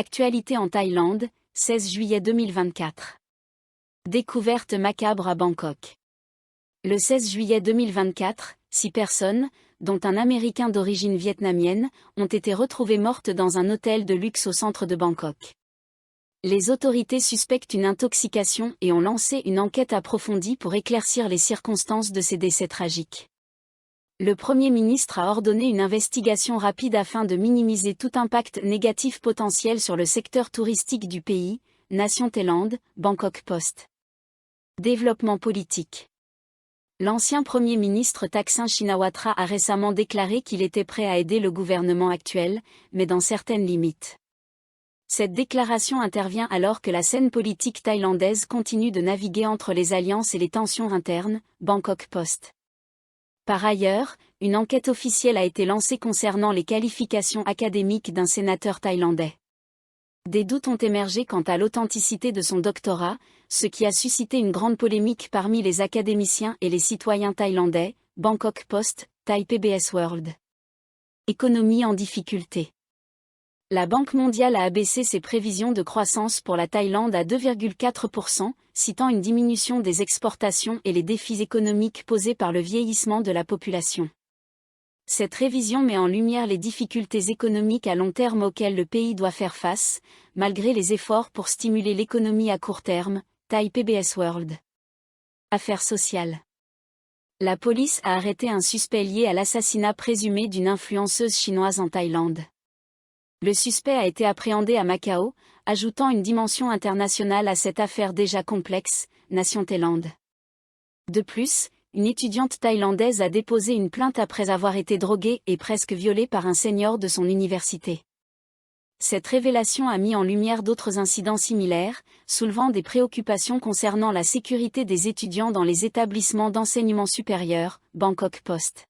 Actualité en Thaïlande, 16 juillet 2024. Découverte macabre à Bangkok. Le 16 juillet 2024, 6 personnes, dont un Américain d'origine vietnamienne, ont été retrouvées mortes dans un hôtel de luxe au centre de Bangkok. Les autorités suspectent une intoxication et ont lancé une enquête approfondie pour éclaircir les circonstances de ces décès tragiques. Le Premier ministre a ordonné une investigation rapide afin de minimiser tout impact négatif potentiel sur le secteur touristique du pays, Nation Thaïlande, Bangkok Post. Développement politique. L'ancien Premier ministre Thaksin Shinawatra a récemment déclaré qu'il était prêt à aider le gouvernement actuel, mais dans certaines limites. Cette déclaration intervient alors que la scène politique thaïlandaise continue de naviguer entre les alliances et les tensions internes, Bangkok Post. Par ailleurs, une enquête officielle a été lancée concernant les qualifications académiques d'un sénateur thaïlandais. Des doutes ont émergé quant à l'authenticité de son doctorat, ce qui a suscité une grande polémique parmi les académiciens et les citoyens thaïlandais, Bangkok Post, Thai PBS World. Économie en difficulté. La Banque mondiale a abaissé ses prévisions de croissance pour la Thaïlande à 2,4%, citant une diminution des exportations et les défis économiques posés par le vieillissement de la population. Cette révision met en lumière les difficultés économiques à long terme auxquelles le pays doit faire face, malgré les efforts pour stimuler l'économie à court terme, Thai PBS World. Affaires sociales. La police a arrêté un suspect lié à l'assassinat présumé d'une influenceuse chinoise en Thaïlande. Le suspect a été appréhendé à Macao, ajoutant une dimension internationale à cette affaire déjà complexe, Nation Thaïlande. De plus, une étudiante thaïlandaise a déposé une plainte après avoir été droguée et presque violée par un senior de son université. Cette révélation a mis en lumière d'autres incidents similaires, soulevant des préoccupations concernant la sécurité des étudiants dans les établissements d'enseignement supérieur, Bangkok Post.